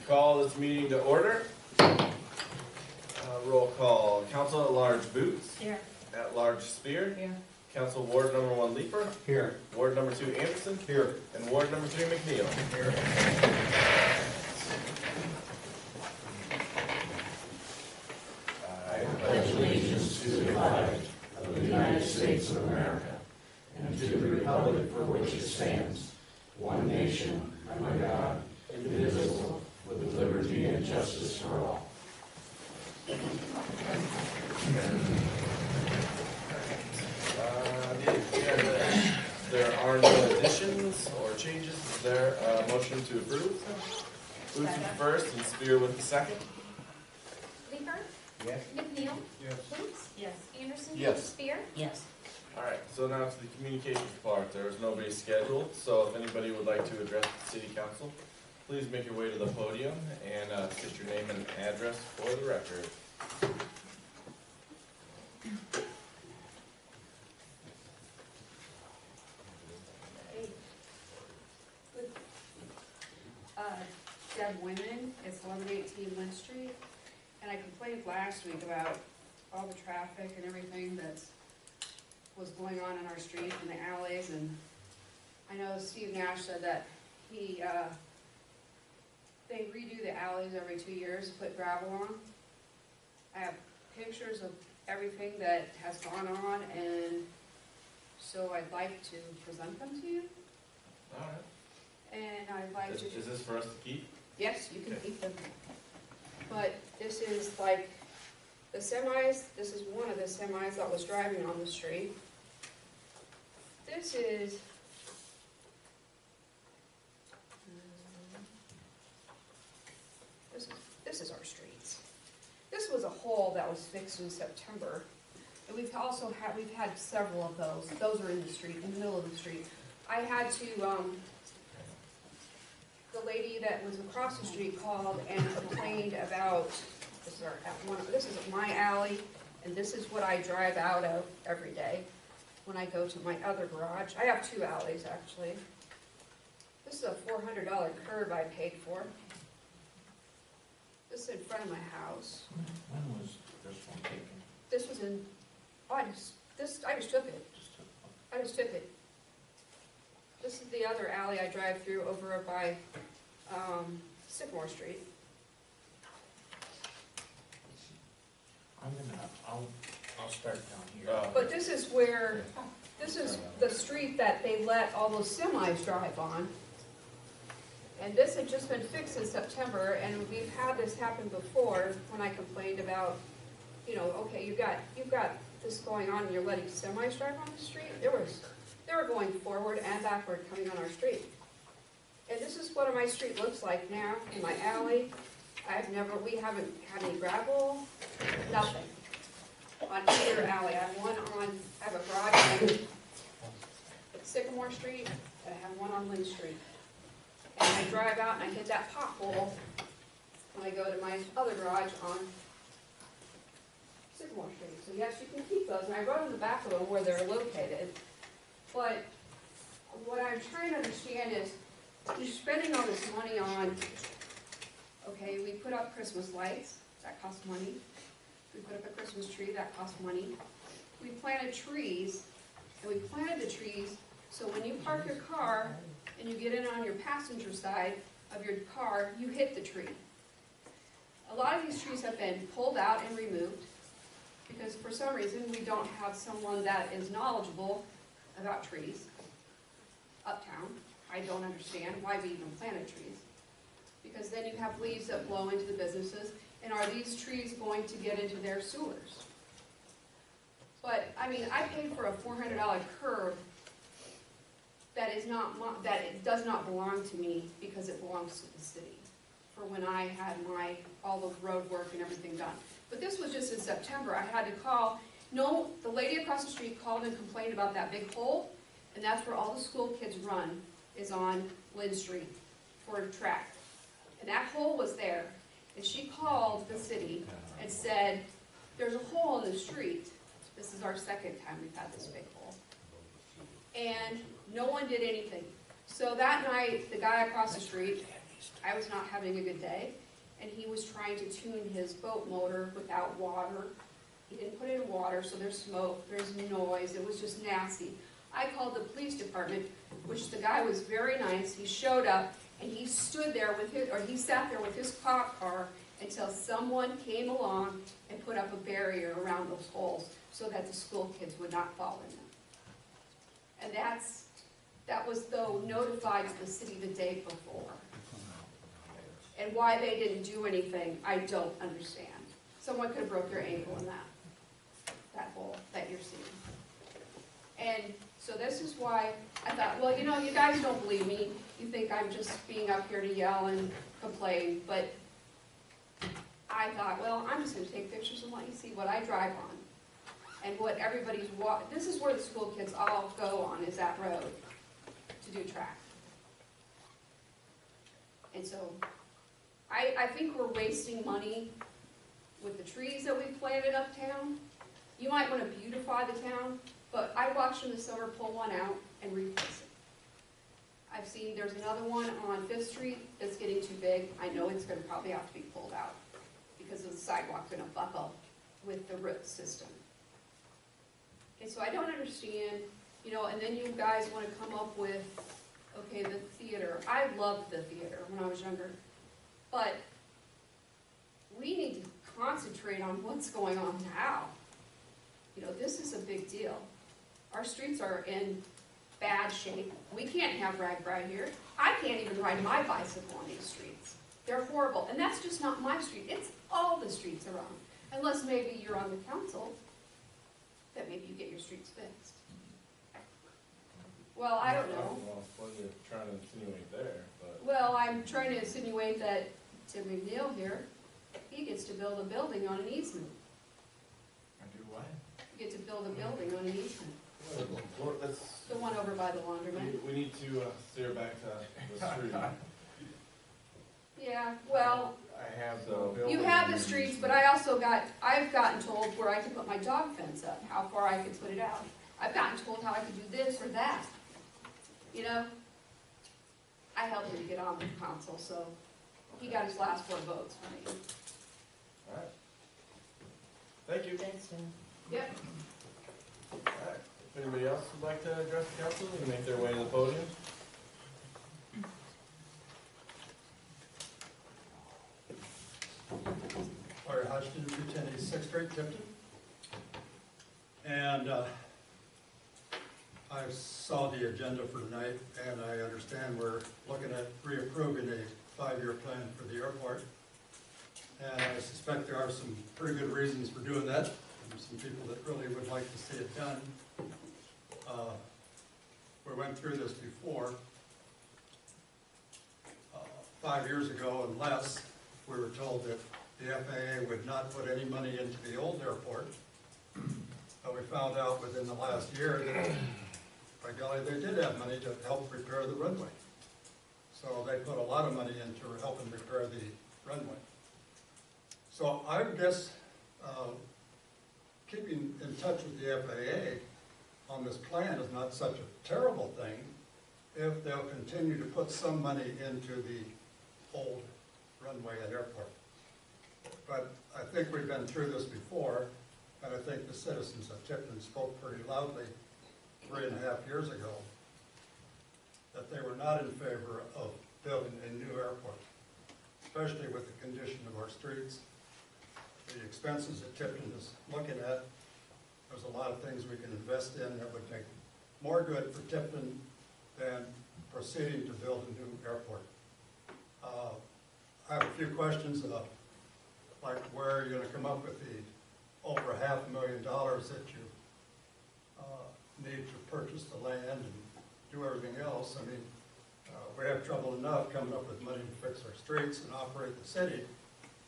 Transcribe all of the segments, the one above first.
Call this meeting to order. Roll call. Council at large Boots. Here. At large Spear. Here. Council Ward number 1 Leeper. Here. Ward number 2 Anderson. Here. And Ward number 3 McNeil. Here. I pledge allegiance to the flag of the United States of America and to the republic for which it stands, one nation, under God, indivisible, with liberty and justice for all. There are no additions or changes. Is there a motion to approve? Boots with the first and Spear with the second. Leeper? Yes. McNeil? Yes. Boots? Yes. Anderson? Yes. Spear? Yes. Alright, so now to the communications part. There is nobody scheduled, so if anybody would like to address the city council, please make your way to the podium and state your name and address for the record. Deb Women, it's 1118 Lynn Street, and I complained last week about all the traffic and everything that was going on in our street and the alleys, and I know Steve Nash said that they redo the alleys every 2 years, put gravel on. I have pictures of everything that has gone on, and so I'd like to present them to you, Alright. and I'd like to... Is this for us to keep? Yes, you can keep them. But this is like the semis, this is one of the semis that was driving on the street. This is, this is our streets. This was a hole that was fixed in September. And we've had several of those. Those are in the street, in the middle of the street. I had to, the lady that was across the street called and complained about, this is my alley, and this is what I drive out of every day when I go to my other garage. I have 2 alleys, actually. This is a $400 curb I paid for. This is in front of my house. When was this one taken? This was in, I just took it. I just took it. This is the other alley I drive through over by Sycamore Street. I'll start down here. But this is where, this is the street that they let all those semis drive on. And this had just been fixed in September, and we've had this happen before when I complained about, you know, okay, you've got this going on and you're letting semis drive on the street. They were going forward and backward coming on our street. And this is what my street looks like now in my alley. We haven't had any gravel, nothing. On either alley. I have a garage on Sycamore Street, and I have one on Lynn Street. And I drive out and I hit that pothole when I go to my other garage on Sycamore Street. So yes, you can keep those, and I wrote in the back of them where they're located. But what I'm trying to understand is, you're spending all this money on, okay, we put up Christmas lights, that costs money. We put up a Christmas tree, that costs money. We planted trees, and we planted the trees so when you park your car and you get in on your passenger side of your car, you hit the tree. A lot of these trees have been pulled out and removed because for some reason we don't have someone that is knowledgeable about trees uptown. I don't understand why we even planted trees. Because then you have leaves that blow into the businesses, and are these trees going to get into their sewers? But, I mean, I paid for a $400 curb that it does not belong to me because it belongs to the city for when I had all the road work and everything done. But this was just in September. I had to call, the lady across the street called and complained about that big hole, and that's where all the school kids run, is on Lynn Street for a track. And that hole was there. And she called the city and said, there's a hole in the street. This is our second time we've had this big hole. And no one did anything. So that night, the guy across the street, I was not having a good day, and he was trying to tune his boat motor without water. He didn't put in water, so there's smoke, there's noise, it was just nasty. I called the police department, which the guy was very nice. He showed up, and he stood there with his, or he sat there with his cop car until someone came along and put up a barrier around those holes so that the school kids would not fall in them. And that was though notified to the city the day before. And why they didn't do anything, I don't understand. Someone could have broke their ankle in that hole that you're seeing. And so this is why I thought, well, you know, you guys don't believe me. You think I'm just being up here to yell and complain, but I thought, well, I'm just gonna take pictures and let you see what I drive on. And what everybody's this is where the school kids all go on, is that road to do track. And so I think we're wasting money with the trees that we planted uptown. You might want to beautify the town, but I watched in the summer pull one out and replace it. I've seen there's another one on 5th Street that's getting too big. I know it's going to probably have to be pulled out because the sidewalk's going to buckle with the root system. And so I don't understand, you know, and then you guys want to come up with, okay, the theater. I loved the theater when I was younger, but we need to concentrate on what's going on now. You know, this is a big deal. Our streets are in bad shape. We can't have right here. I can't even ride my bicycle on these streets. They're horrible. And that's just not my street. It's all the streets around. Unless maybe you're on the council, that maybe you get your streets fixed. Well, I don't know. Well, what you're trying to insinuate there, but. Well, I'm trying to insinuate that Tim McNeil here, he gets to build a building on an easement. I do what? You get to build a building on an easement. Well, that's, The one over by the laundromat. we need to steer back to the street. Yeah, well, I have the. you have the streets, but I've gotten told where I could put my dog fence up, how far I could put it out. I've gotten told how I could do this or that. You know? I helped him get on the council, so he got his last 4 votes for me. All right. Thank you. Thanks, Jim. Yep. All right. If anybody else would like to address the council, they can make their way to the podium. Larry Hodgson, 210 East 6th Street, Tipton. And I saw the agenda for tonight, and I understand we're looking at reapproving a 5-year plan for the airport. And I suspect there are some pretty good reasons for doing that. There's some people that really would like to see it done. We went through this before. 5 years ago and less, we were told that the FAA would not put any money into the old airport. But we found out within the last year that, by golly, they did have money to help repair the runway. So they put a lot of money into helping repair the runway. So I guess keeping in touch with the FAA on this plan is not such a terrible thing if they'll continue to put some money into the old runway at airport. But I think we've been through this before, and I think the citizens of Tipton spoke pretty loudly 3.5 years ago that they were not in favor of building a new airport, especially with the condition of our streets, the expenses that Tipton is looking at. There's a lot of things we can invest in that would make more good for Tipton than proceeding to build a new airport. I have a few questions like where you're going to come up with the over $500,000 that you need to purchase the land and do everything else. I mean, we have trouble enough coming up with money to fix our streets and operate the city.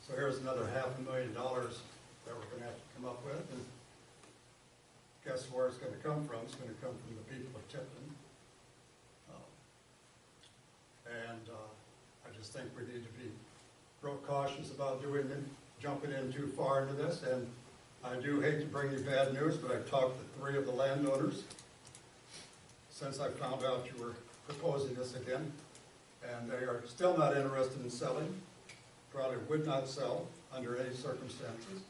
So here's another $500,000 that we're going to have to come up with. And guess where it's going to come from? It's going to come from the people of Tipton. I just think we need to be real cautious about jumping in too far into this. And I do hate to bring you bad news, but I've talked to 3 of the landowners since I found out you were proposing this again, and they are still not interested in selling, probably would not sell under any circumstances.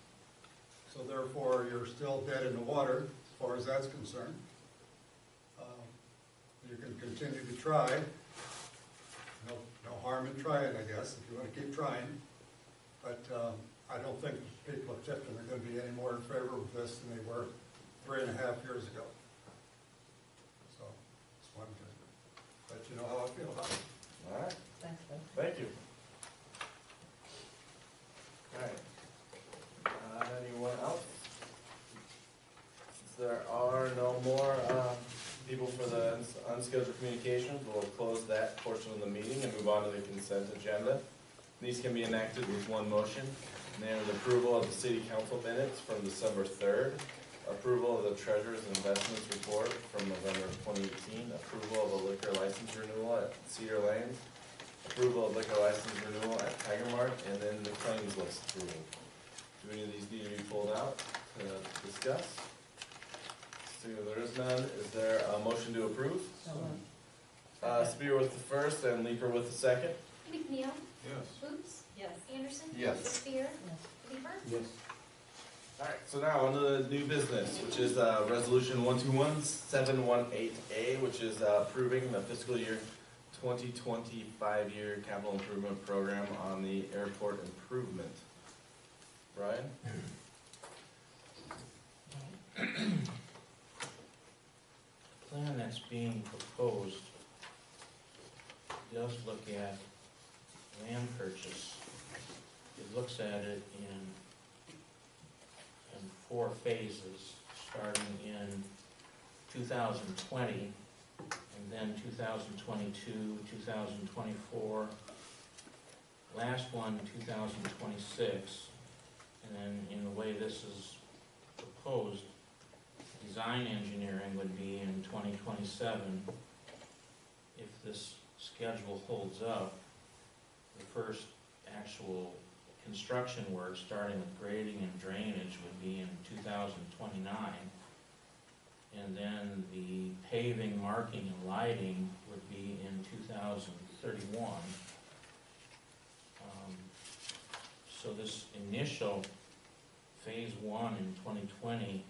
So therefore, you're still dead in the water as far as that's concerned. You can continue to try. No harm in trying, I guess, if you want to keep trying. But I don't think the people of Tipton are going to be any more in favor of this than they were 3.5 years ago. So, just wanted to let you know how I feel about it. All right, Thanks, Bill. thank you. All right. Anyone else? Since there are no more people for the unscheduled communications, we'll close that portion of the meeting and move on to the consent agenda. These can be enacted with one motion. And they are the approval of the city council minutes from December 3rd, approval of the treasurer's investments report from November 2018, approval of a liquor license renewal at Cedar Lanes, approval of liquor license renewal at Tiger Mart, and then the claims list approval. Do any of these need to be pulled out to discuss? So there is none. Is there a motion to approve? So moved. Spear with the first and Leeper with the second. McNeil, Yes. Boots, Yes. Anderson. Yes. Spear, Yes. Leeper. Yes. All right, so now on to the new business, which is Resolution 121718A, which is approving the fiscal year 2025 year capital improvement program on the airport improvement. Brian? The plan that's being proposed does look at land purchase. It looks at it in 4 phases, starting in 2020, and then 2022, 2024, last one, 2026, and then in the way this is proposed, design engineering would be in 2027. If this schedule holds up, the first actual construction work, starting with grading and drainage, would be in 2029. And then the paving, marking, and lighting would be in 2031. So this initial phase 1 in 2020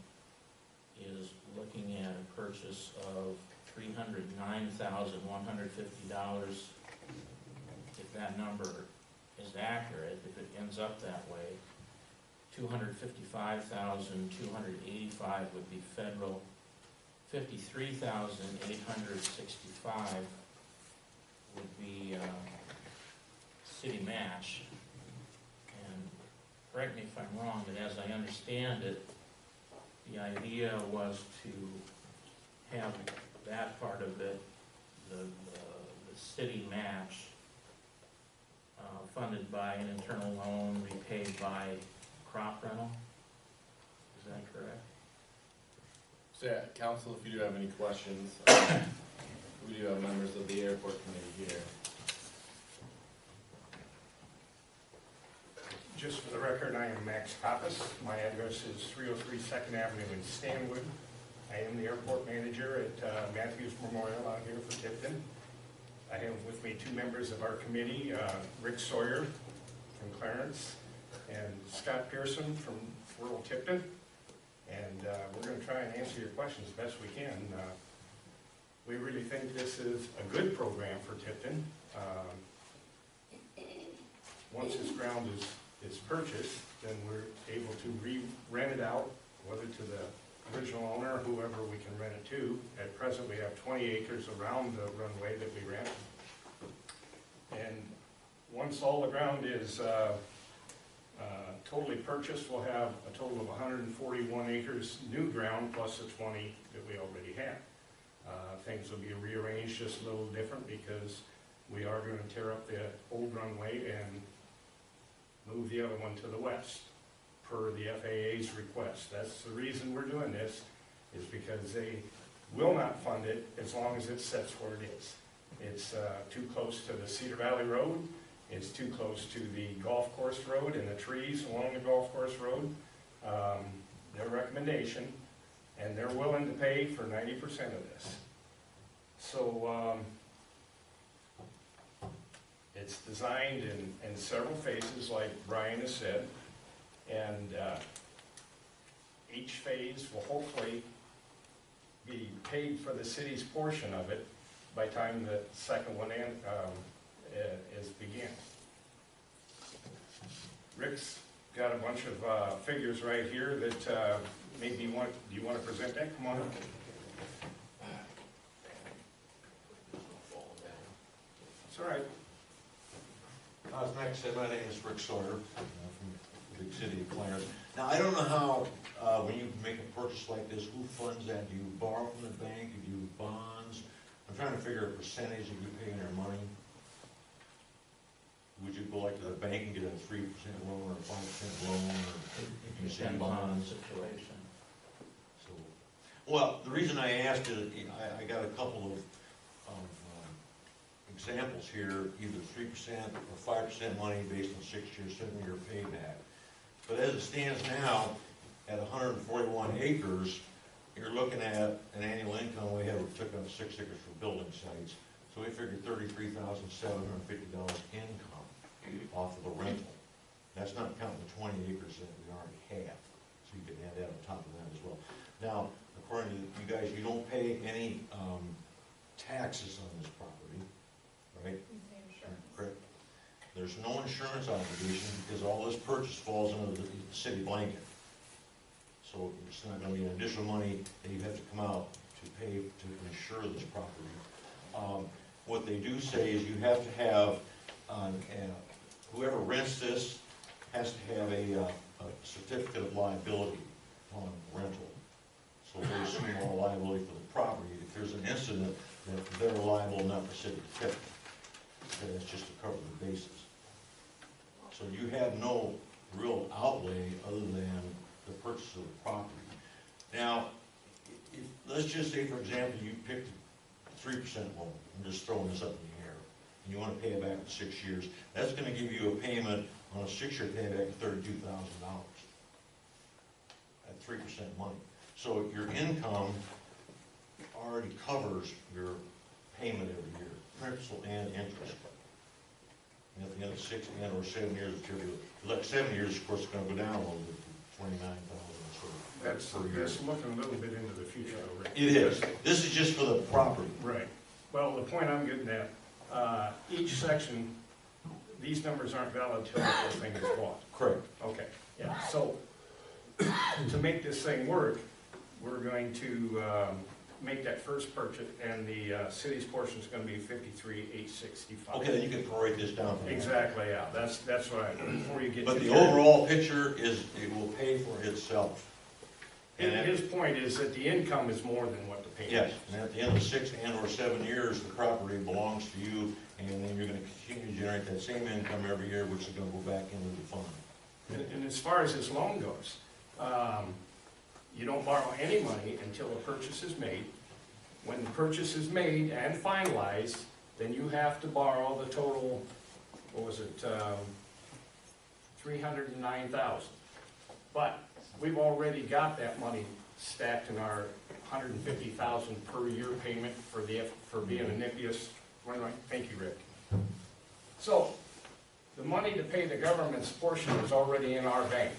is looking at a purchase of $309,150. If that number is accurate, if it ends up that way, $255,285 would be federal, $53,865 would be city match. And correct me if I'm wrong, but as I understand it, the idea was to have that part of it, the city match, funded by an internal loan, repaid by crop rental. Is that correct? So yeah, council, if you do have any questions, we do have members of the airport committee here. Just for the record, I am Max Pappas. My address is 303 2nd Avenue in Stanwood. I am the airport manager at Matthews Memorial out here for Tipton. I have with me 2 members of our committee, Rick Sawyer from Clarence and Scott Pearson from rural Tipton. And we're going to try and answer your questions as best we can. We really think this is a good program for Tipton. Once this ground is purchased, then we're able to re-rent it out, whether to the original owner or whoever we can rent it to. At present, we have 20 acres around the runway that we rent. And once all the ground is totally purchased, we'll have a total of 141 acres new ground plus the 20 that we already have. Things will be rearranged just a little different because we are going to tear up the old runway and move the other one to the west per the FAA's request. That's the reason we're doing this, is because they will not fund it as long as it sits where it is. It's too close to the Cedar Valley Road. It's too close to the golf course road and the trees along the golf course road. their recommendation, and they're willing to pay for 90% of this. So, it's designed in several phases, like Brian has said, and each phase will hopefully be paid for the city's portion of it by the time the second one is begin. Rick's got a bunch of figures right here that maybe do you want to present that? Come on up. It's all right. As Max said, my name is Rick Sawyer, from the big city of Clarence. Now, I don't know how, when you make a purchase like this, who funds that? Do you borrow from the bank? Do you do bonds? I'm trying to figure a percentage that you pay in their money. Would you go like to the bank and get a 3% loan or a 5% loan, or It depends on the situation. so? Well, the reason I asked is, I got a couple of examples here, either 3% or 5% money based on 6-year, 7-year payback. But as it stands now, at 141 acres, you're looking at an annual income. We took up 6 acres for building sites, so we figured $33,750 income off of the rental. That's not counting the 20 acres that we already have, so you can add that on top of that as well. Now, according to you guys, you don't pay any taxes on this property, right? Correct. There's no insurance obligation because all this purchase falls under the city blanket. So it's not going to be an additional money that you have to come out to pay to insure this property. What they do say is you have to have, whoever rents this has to have a certificate of liability on rental. So they assume all liability for the property. If there's an incident, that they're liable, not the city of Tipton. So that's just to cover the bases. So you have no real outlay other than the purchase of the property. Now, let's just say, for example, you picked a 3% loan. I'm just throwing this up in the air. And you want to pay it back in 6 years. That's going to give you a payment on a 6-year payback of $32,000 at 3% money. So your income already covers your payment every year, principal and interest. And at the end of 6 and or 7 years, if you're like 7 years, of course, it's going to go down a little bit to 29,000 per year. That's looking a little bit into the future, though, Rick. It is. This is just for the property. Right. Well, the point I'm getting at, each section, these numbers aren't valid till the whole thing is bought. Correct. Okay, yeah, so to make this thing work, we're going to make that first purchase, and the city's portion is going to be $53,865. Okay, then you can prorate this down. Exactly, yeah, that's what I, before you get to But the here. overall picture is it will pay for itself. His point is that the income is more than what the payment Yes, is. and at the end of 6 and or 7 years, the property belongs to you, and then you're going to continue to generate that same income every year, which is going to go back into the fund. And as far as this loan goes, you don't borrow any money until the purchase is made. When the purchase is made and finalized, then you have to borrow the total, what was it, $309,000. But we've already got that money stacked in our $150,000 per year payment for being a NIPIAS. Thank you, Rick. So the money to pay the government's portion is already in our bank.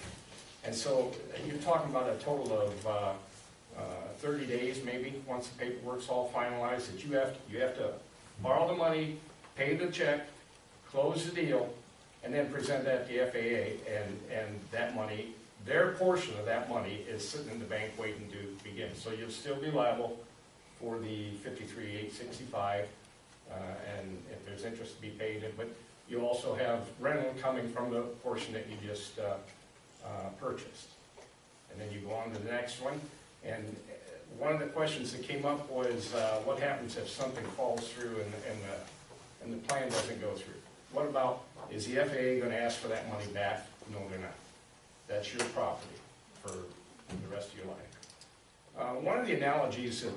And so you're talking about a total of 30 days maybe, once the paperwork's all finalized, that you have to borrow the money, pay the check, close the deal, and then present that to the FAA, and that money, their portion of that money is sitting in the bank waiting to begin. So you'll still be liable for the $53,865, and if there's interest to be paid, but you also have rental coming from the portion that you just purchased. And then you go on to the next one, and one of the questions that came up was what happens if something falls through and the plan doesn't go through? What about, is the FAA going to ask for that money back? No, they're not. That's your property for the rest of your life. One of the analogies that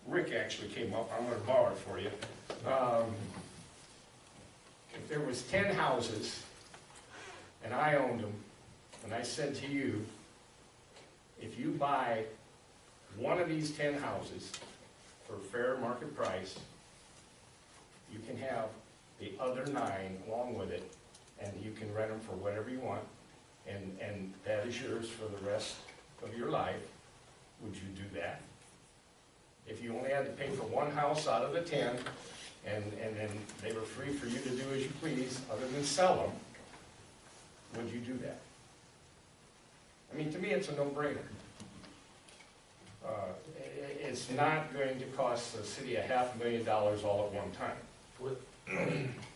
Rick actually came up, I'm going to borrow it for you. If there was 10 houses and I owned them, and I said to you, if you buy one of these 10 houses for fair market price, you can have the other 9 along with it, and you can rent them for whatever you want, and that is yours for the rest of your life. Would you do that? If you only had to pay for one house out of the 10, and then they were free for you to do as you please, other than sell them, would you do that? I mean, to me, it's a no-brainer. It's not going to cost the city $500,000 all at one time.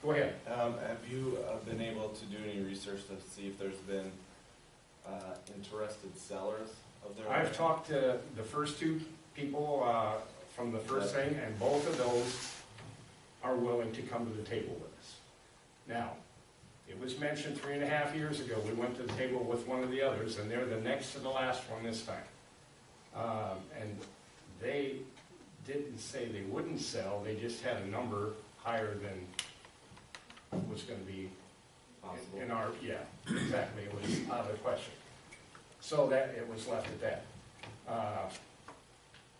Go ahead. Have you been able to do any research to see if there's been interested sellers of their? I've talked to the first 2 people from the first thing, and both of those are willing to come to the table with us. Now, it was mentioned 3.5 years ago, we went to the table with one of the others, and they're the next to the last one this time. And they didn't say they wouldn't sell, they just had a number higher than was gonna be Possible. in our, yeah, exactly, it was out of the question. So that, it was left at that.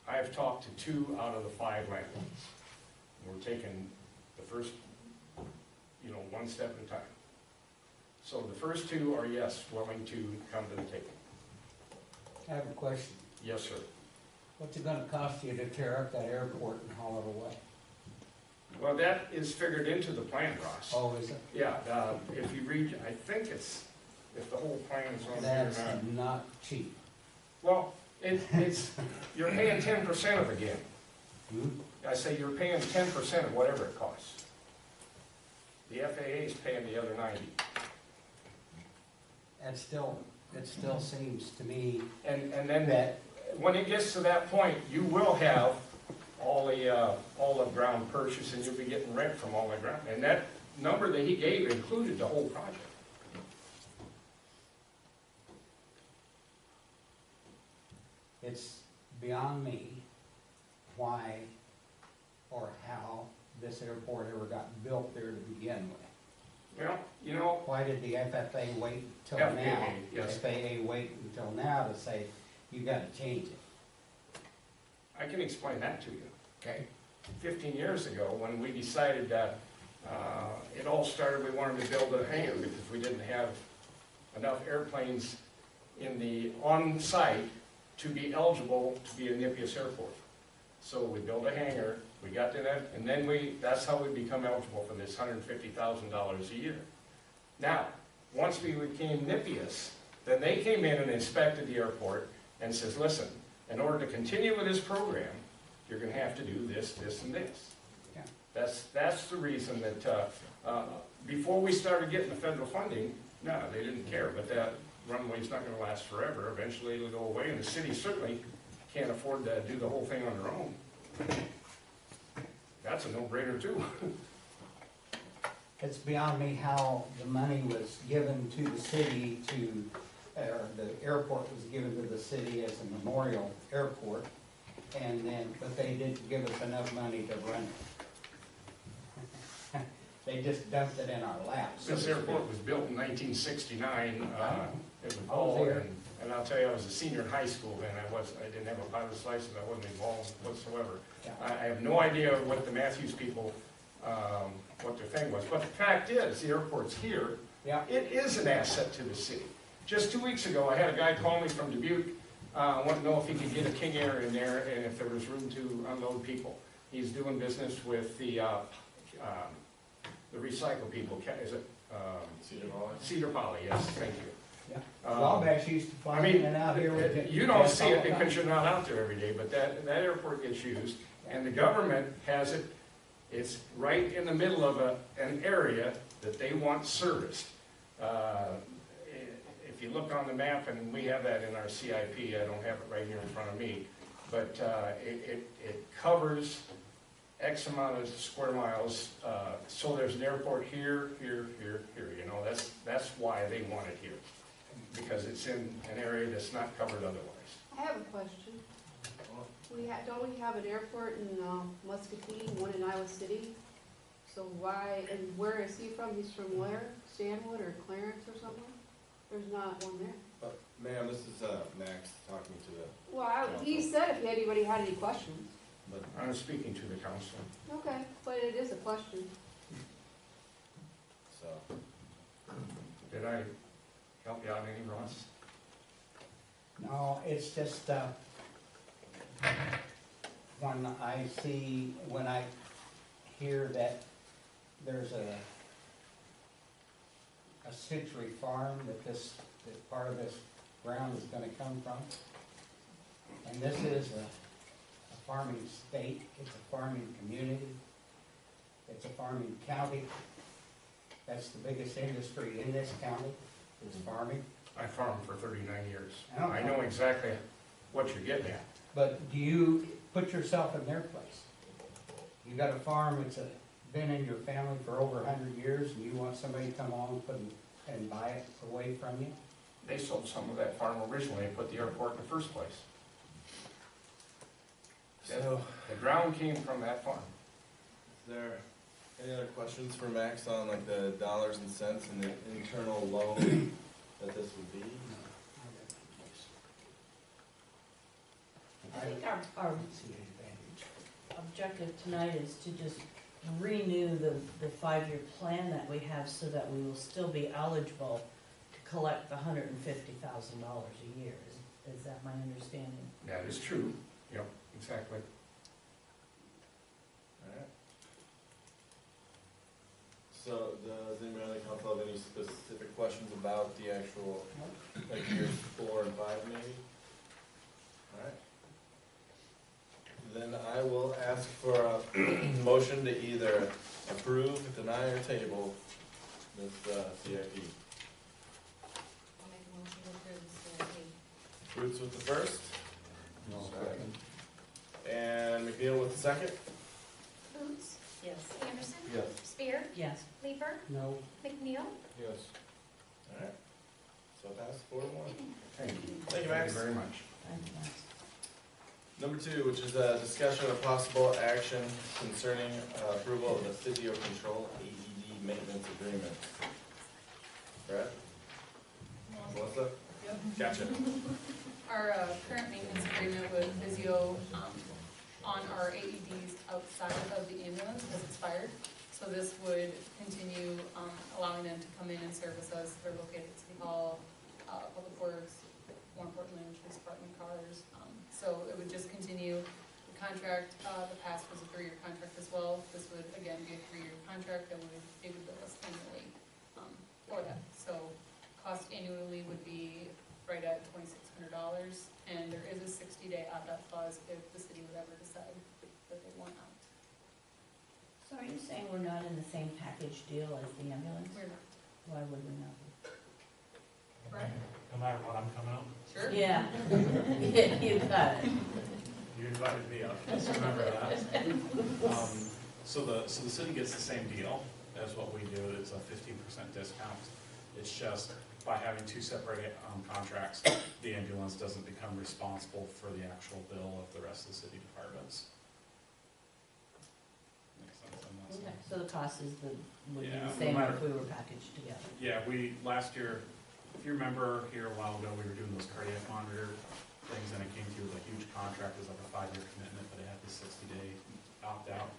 I've talked to 2 out of the 5 landlords. We're taking the first, one step at a time. So the first 2 are, yes, willing to come to the table. I have a question. Yes, sir. What's it gonna cost you to tear up that airport and haul it away? Well, that is figured into the plan, Ross. Oh, is it? Yeah, if you read, I think it's, if the whole plan is on That's here or not. not cheap. Well, it's, you're paying 10% of it again. Hmm? I say you're paying 10% of whatever it costs. The FAA is paying the other 90. It still seems to me And then that, when it gets to that point, you will have all the ground purchase, and you'll be getting rent from all the ground. And that number that he gave included the whole project. it's beyond me why or how this airport ever got built there to begin with. Well, Why did the FFA wait till FAA, now? yes. FAA wait until now to say, you gotta change it? I can explain that to you. Okay. 15 years ago, when we decided that it all started, we wanted to build a hangar because we didn't have enough airplanes in the on-site to be eligible to be a Nipias airport. So we built a hangar, we got to that, and then that's how we become eligible for this $150,000 a year. Now, once we became Nipias, then they came in and inspected the airport and says, listen, in order to continue with this program, you're gonna have to do this, this, and this. Yeah. That's the reason that, before we started getting the federal funding, no, they didn't care, but that runway's not gonna last forever. Eventually it'll go away, and the city certainly can't afford to do the whole thing on their own. That's a no-brainer too. It's beyond me how the money was given to the city or the airport was given to the city as a memorial airport, but they didn't give us enough money to run it. They just dumped it in our laps. This airport was built in 1969. It was I was all, there. and I'll tell you, I was a senior in high school then. I didn't have a pilot's license. I wasn't involved whatsoever. Yeah. I have no idea what the Matthews people, what their thing was. But the fact is, the airport's here. Yeah. It is an asset to the city. Just 2 weeks ago, I had a guy call me from Dubuque, wanted to know if he could get a King Air in there and if there was room to unload people. He's doing business with the recycle people. Is it? Cedar Valley? Cedar Poly, yes, thank you. Yeah. Wabash used to fly I mean, in and out here with it. you don't see it because you're not out there every day, but that airport gets used, and the government has it, it's right in the middle of an area that they want serviced. If you look on the map, and we have that in our CIP, I don't have it right here in front of me, but it covers X amount of square miles, so there's an airport here, here, here, here, that's why they want it here, because it's in an area that's not covered otherwise. I have a question. Don't we have an airport in Muscatine, one in Iowa City? So why, and where is he from? He's from where? Stanwood or Clarence or something? There's not one there. Ma'am, this is, Max talking to the, Well, he said if anybody had any questions. but I was speaking to the council. Okay, but it is a question. so, Did I help you out any, Ross? No, it's just, when I hear that there's a Century Farm that part of this ground is gonna come from. And this is a farming state, it's a farming community, it's a farming county. That's the biggest industry in this county, is farming. I farmed for 39 years. Okay. I know exactly what you're getting at. But do you put yourself in their place? You got a farm that's been in your family for over 100 years, and you want somebody to come along and buy it away from you? They sold some of that farm originally and put the airport in the first place. so, The ground came from that farm. is there any other questions for Max on like the dollars and cents and the internal loan that this would be? I think our objective tonight is to just renew the 5-year plan that we have so that we will still be eligible to collect the $150,000 a year. Is that my understanding? That is true. Yep, exactly. Alright. So, does anybody on the council have any specific questions about the actual, like years 4 and 5 maybe? Alright. Then I will ask for a motion to either approve, deny, or table this CIP. I'll make a motion to approve the CIP. Roots with the first, and McNeil with the second. Boots, Yes. Anderson, Yes. Spear, Yes. Leeper, No. McNeil. Yes. Alright, so pass 4-1. Thank you. Thank you, Max. very much. Thank you, Max. Number 2, which is a discussion of possible action concerning approval of the physio control AED maintenance agreement. Brad? Melissa? Yep. Gotcha. Our current maintenance agreement with Physio on our AEDs outside of the ambulance has expired. So this would continue allowing them to come in and service us. They're located at City Hall, Public Works, more importantly, the police department cars. So it would just continue the contract. The past was a 3-year contract as well. This would, again, be a 3-year contract that they would bill us annually for that. So cost annually would be right at $2,600, and there is a 60-day opt-out clause if the city would ever decide that they want out. So are you saying we're not in the same package deal as the ambulance? We're not. Why would we not be? Right? No matter what, I'm coming out. Sure. Yeah. You got it. You invited me up, just remember that. So the city gets the same deal as what we do, it's a 15% discount. It's just by having 2 separate contracts, the ambulance doesn't become responsible for the actual bill of the rest of the city departments. Makes sense on that Okay, side. so the cost would be Yeah, the no same matter- if we were packaged together. Yeah, last year, if you remember here a while ago, we were doing those cardiac monitor things, and it came through with a huge contract, it was like a 5-year commitment, but it had this 60-day opt-out.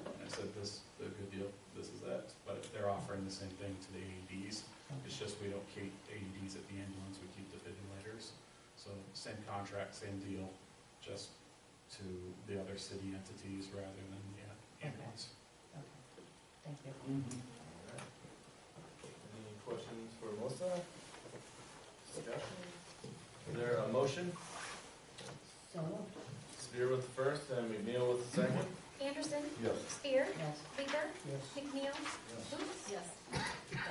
And I said, this is a good deal, this is that, but they're offering the same thing to the AEDs. It's just we don't keep AEDs at the ambulance, we keep defibrillators. So same contract, same deal, just to the other city entities rather than the ambulance. Okay, thank you. Alright. Any questions for Melissa? Discussion? Is there a motion? So moved. Spear with the first and McNeil with the second. Anderson, Yes. Spear, Yes. Leeper, Yes. McNeil. Boots. Yes.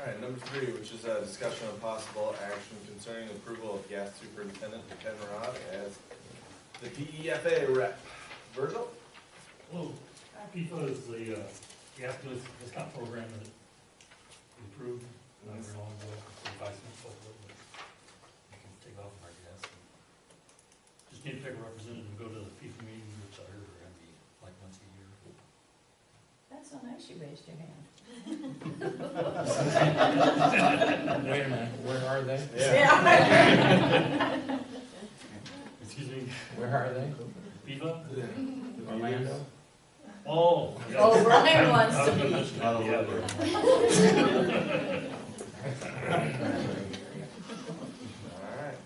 Alright, number 3, which is a discussion of possible action concerning approval of gas superintendent Ken Rod as the DEFA rep. Virgil? Well, PIFA is the gas discount program that we approved not very long ago, 5 cents hopefully, but you can take off our gas. Just need to pick a representative to go to the PIFA meeting, which I heard are gonna be like once a year. That's so nice you raised your hand. Wait a minute, where are they? Yeah. Excuse me, Where are they? Viva? Orlando? Oh. Oh, Brian wants to be. Alright.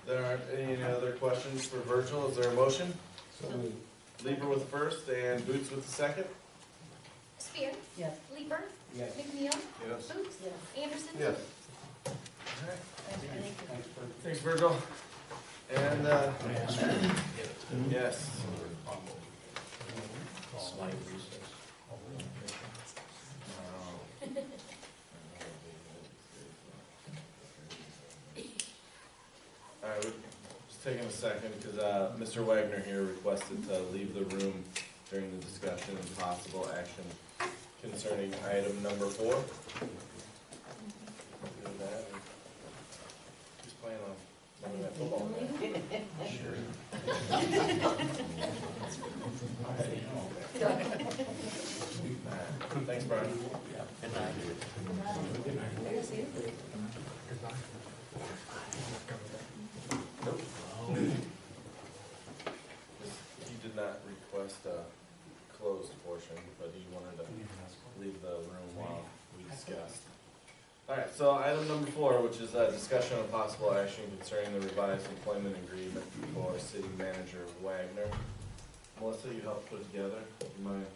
There aren't any other questions for Virgil, is there a motion? So we Leaper with first and Boots with the second? Spear, Yes. Leeper, Yes. McNeil, Yes. Boots, Anderson. Yes. Thanks for Thanks, Virgil. And, yes. Slight recess. Alright, we're just taking a second, because, Mr. Wagner here requested to leave the room during the discussion and possible action concerning item number 4. Do that. Who's playing on Monday Night Football? Alright, thanks, Brian. He did not request a closed portion, but he wanted to leave the room while we discussed. Alright, so item number 4, which is a discussion of possible action concerning the revised employment agreement for City Manager Wagner. Melissa, you helped put together, you mind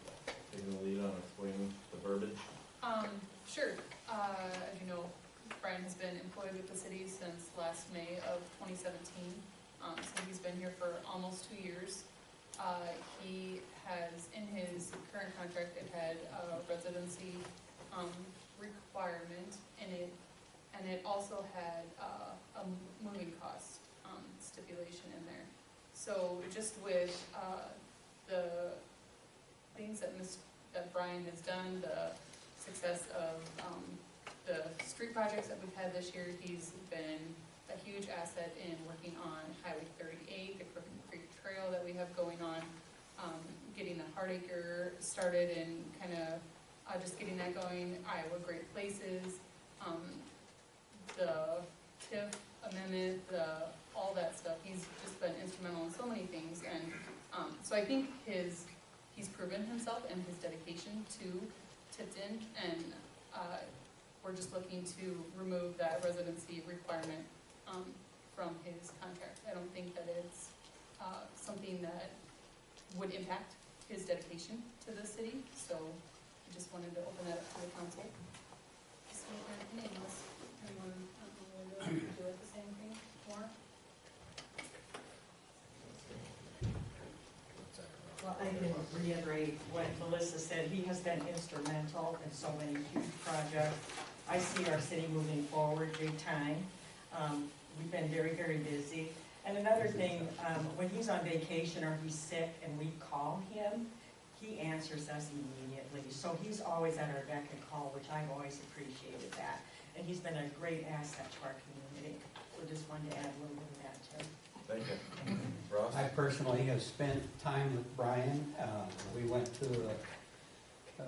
taking the lead on explaining the verbiage? Sure. As you know, Brian has been employed with the city since last May of 2017. So he's been here for almost 2 years. He has, in his current contract, it had a residency requirement in it, and it also had a moving cost stipulation in there. So just with the things that Brian has done, the success of the street projects that we've had this year, he's been a huge asset in working on Highway 38, the Crooked Creek Trail that we have going on, getting the Hardacre started and kind of just getting that going, Iowa Great Places, the TIF amendment, all that stuff. He's just been instrumental in so many things, and so I think he's proven himself and his dedication to Tipton, and we're just looking to remove that residency requirement from his contract. I don't think that it's something that would impact his dedication to the city, so I just wanted to open that up to the council. So, unless anyone, I don't know, would you like to say anything more? Well, I can reiterate what Melissa said. He has been instrumental in so many huge projects. I see our city moving forward big time. We've been very, very busy. And another thing, when he's on vacation or he's sick and we call him, he answers us immediately. So he's always at our beck and call, which I've always appreciated that. And he's been a great asset to our community. So just wanted to add a little bit of that too. Thank you. Ross? I personally have spent time with Brian. We went to a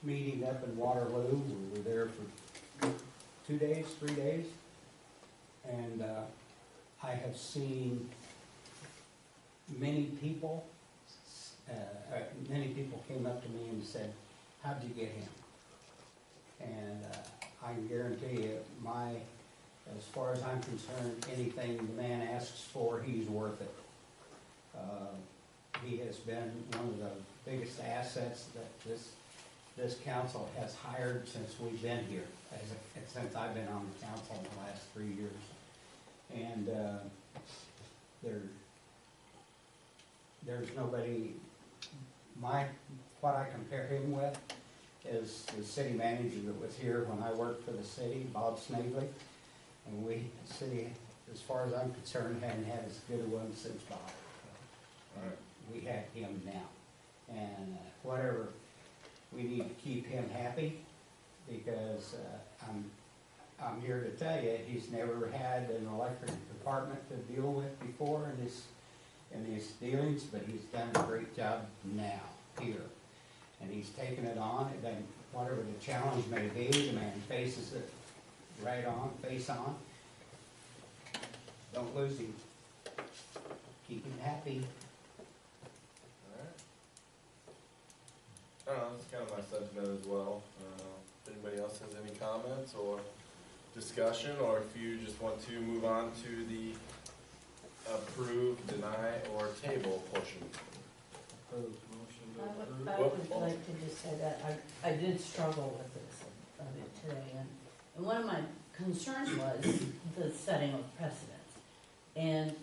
meeting up in Waterloo. We were there for 2 days, 3 days. And I have seen many people came up to me and said, how'd you get him? And I can guarantee you, as far as I'm concerned, anything the man asks for, he's worth it. He has been one of the biggest assets that this council has hired since we've been here, since I've been on the council in the last 3 years. And there's nobody, what I compare him with is the city manager that was here when I worked for the city, Bob Snavely. And the city, as far as I'm concerned, hadn't had as good a one since Bob. Alright. We have him now. And whatever, we need to keep him happy, because I'm here to tell you, he's never had an electric department to deal with before in his dealings, but he's done a great job now here. And he's taken it on, and then whatever the challenge may be, the man faces it right on, face on. Don't lose him. Keep him happy. Alright. I don't know, that's kind of my sentiment as well. If anybody else has any comments or discussion, or if you just want to move on to the approve, deny, or table portion. I would like to just say that I did struggle with this a bit today, and one of my concerns was the setting of precedents. And,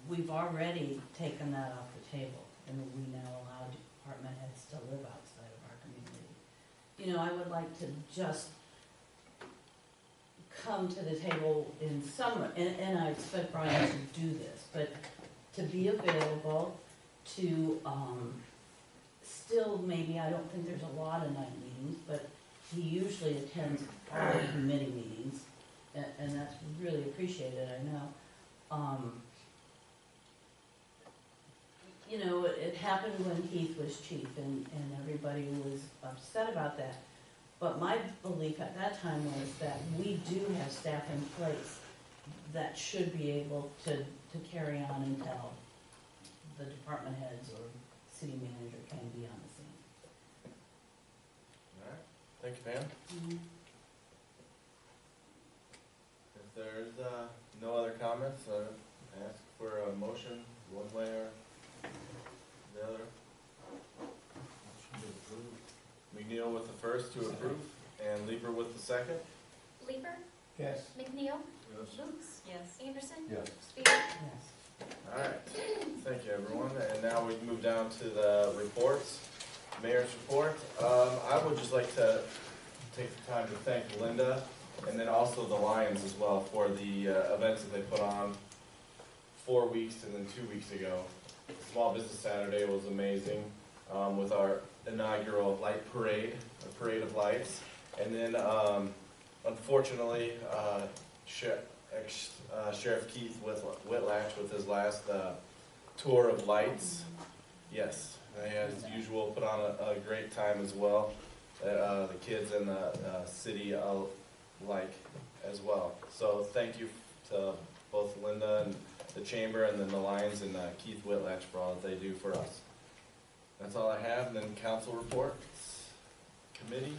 we've already taken that off the table, and we now allow department heads to live outside of our community. You know, I would like to just come to the table in some, and I expect Brian to do this, but to be available to, still maybe, I don't think there's a lot of night meetings, but he usually attends all the committee meetings, and that's really appreciated, I know. You know, it happened when Heath was chief, and everybody was upset about that. But my belief at that time was that we do have staff in place that should be able to carry on until the department heads or city manager can be on the scene. Alright, thank you, Pam. If there's no other comments, I ask for a motion, one way or the other. McNeil with the first to approve, and Leeper with the second. Leeper, Yes. McNeil, Yes. Luce, Yes. Anderson, Yes. Spear. Yes. Alright, thank you everyone, and now we move down to the reports. Mayor's report. I would just like to take the time to thank Linda, and then also the Lions as well, for the events that they put on 4 weeks and then 2 weeks ago. Small Business Saturday was amazing, with our inaugural light parade, a parade of lights. And then, unfortunately, Sheriff Keith Whitlatch with his last tour of lights. Yes, he as usual put on a great time as well. The kids and the city alike as well. So thank you to both Linda and the Chamber, and then the Lions and Keith Whitlatch for all that they do for us. That's all I have. And then council reports, committee,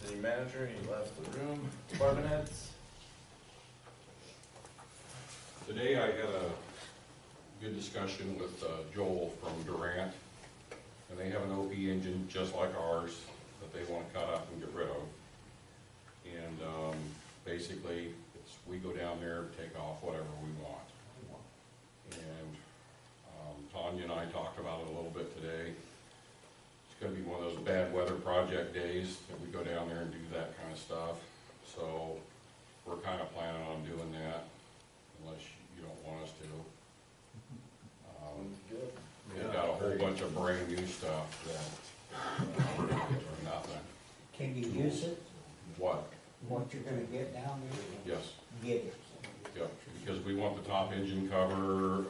city manager, he left the room, department heads. Today I had a good discussion with Joel from Durant, and they have an OP engine just like ours that they want to cut up and get rid of. And basically, we go down there, take off whatever we want. And Tanya and I talked about it a little bit today. It's going to be one of those bad weather project days that we go down there and do that kind of stuff. So we're kind of planning on doing that, unless you don't want us to. Good. We've got a whole bunch of brand new stuff that we're gonna get for nothing. Can you use it? What? What you're gonna get down there? Yes. Get it. Yep, because we want the top engine cover.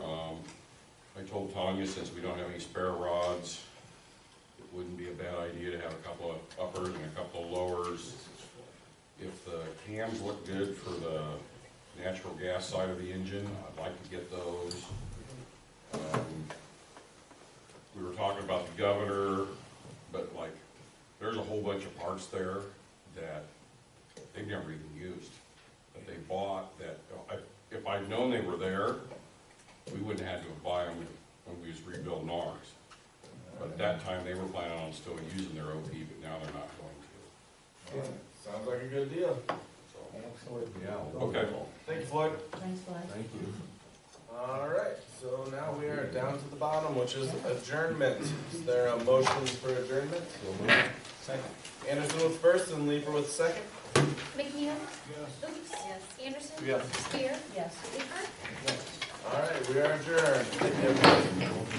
I told Tanya, since we don't have any spare rods, it wouldn't be a bad idea to have a couple of uppers and a couple of lowers. If the cams look good for the natural gas side of the engine, I'd like to get those. We were talking about the governor, but like, there's a whole bunch of parts there that they've never even used, that they bought, that, if I'd known they were there, we wouldn't have had to buy them when we was rebuilding ours. But at that time, they were planning on still using their OP, but now they're not going to. Alright, sounds like a good deal. So, Excellent. yeah, okay. Thank you, Floyd. Thanks, Bud. Thank you. Alright, so now we are down to the bottom, which is adjournment. Is there a motion for adjournment? Second. Anderson with first and Leeper with second. McNeil, Luce, Anderson, Yes. Spear, Yes. Leeper. Alright, we are adjourned. Thank you, everybody.